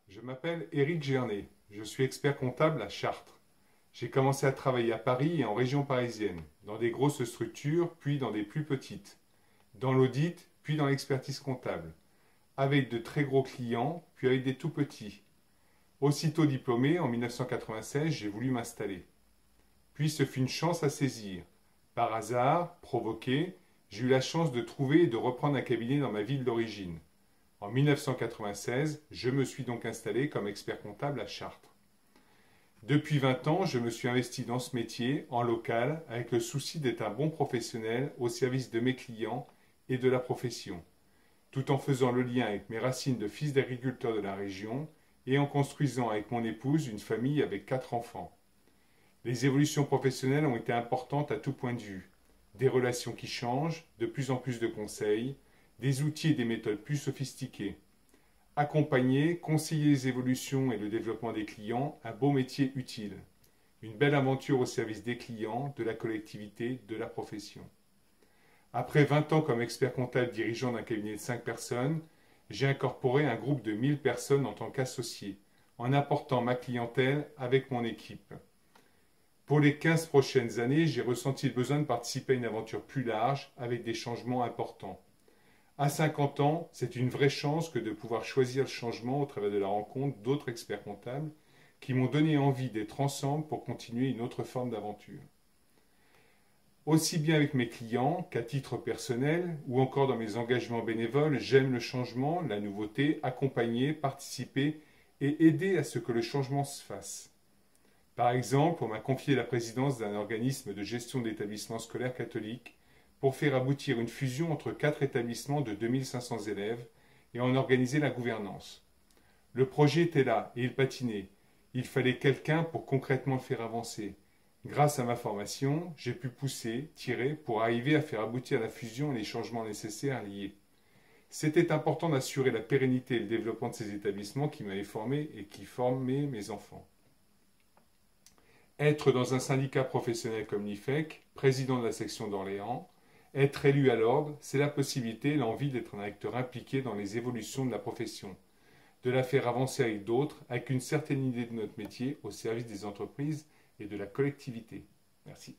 Je m'appelle Éric Gernet, je suis expert comptable à Chartres. J'ai commencé à travailler à Paris et en région parisienne, dans des grosses structures, puis dans des plus petites, dans l'audit, puis dans l'expertise comptable, avec de très gros clients, puis avec des tout petits. Aussitôt diplômé, en 1996, j'ai voulu m'installer. Puis ce fut une chance à saisir. Par hasard, provoqué, j'ai eu la chance de trouver et de reprendre un cabinet dans ma ville d'origine. En 1996, je me suis donc installé comme expert comptable à Chartres. Depuis 20 ans, je me suis investi dans ce métier, en local, avec le souci d'être un bon professionnel au service de mes clients et de la profession, tout en faisant le lien avec mes racines de fils d'agriculteur de la région et en construisant avec mon épouse une famille avec 4 enfants. Les évolutions professionnelles ont été importantes à tout point de vue. Des relations qui changent, de plus en plus de conseils, des outils et des méthodes plus sophistiquées. Accompagner, conseiller les évolutions et le développement des clients, un beau métier utile. Une belle aventure au service des clients, de la collectivité, de la profession. Après 20 ans comme expert comptable dirigeant d'un cabinet de 5 personnes, j'ai incorporé un groupe de 1000 personnes en tant qu'associé, en apportant ma clientèle avec mon équipe. Pour les 15 prochaines années, j'ai ressenti le besoin de participer à une aventure plus large avec des changements importants. À 50 ans, c'est une vraie chance que de pouvoir choisir le changement au travers de la rencontre d'autres experts comptables qui m'ont donné envie d'être ensemble pour continuer une autre forme d'aventure. Aussi bien avec mes clients qu'à titre personnel ou encore dans mes engagements bénévoles, j'aime le changement, la nouveauté, accompagner, participer et aider à ce que le changement se fasse. Par exemple, on m'a confié la présidence d'un organisme de gestion d'établissements scolaires catholiques pour faire aboutir une fusion entre 4 établissements de 2500 élèves et en organiser la gouvernance. Le projet était là et il patinait. Il fallait quelqu'un pour concrètement le faire avancer. Grâce à ma formation, j'ai pu pousser, tirer pour arriver à faire aboutir la fusion et les changements nécessaires liés. C'était important d'assurer la pérennité et le développement de ces établissements qui m'avaient formé et qui formaient mes enfants. Être dans un syndicat professionnel comme l'IFEC, président de la section d'Orléans, être élu à l'ordre, c'est la possibilité et l'envie d'être un acteur impliqué dans les évolutions de la profession, de la faire avancer avec d'autres, avec une certaine idée de notre métier au service des entreprises et de la collectivité. Merci.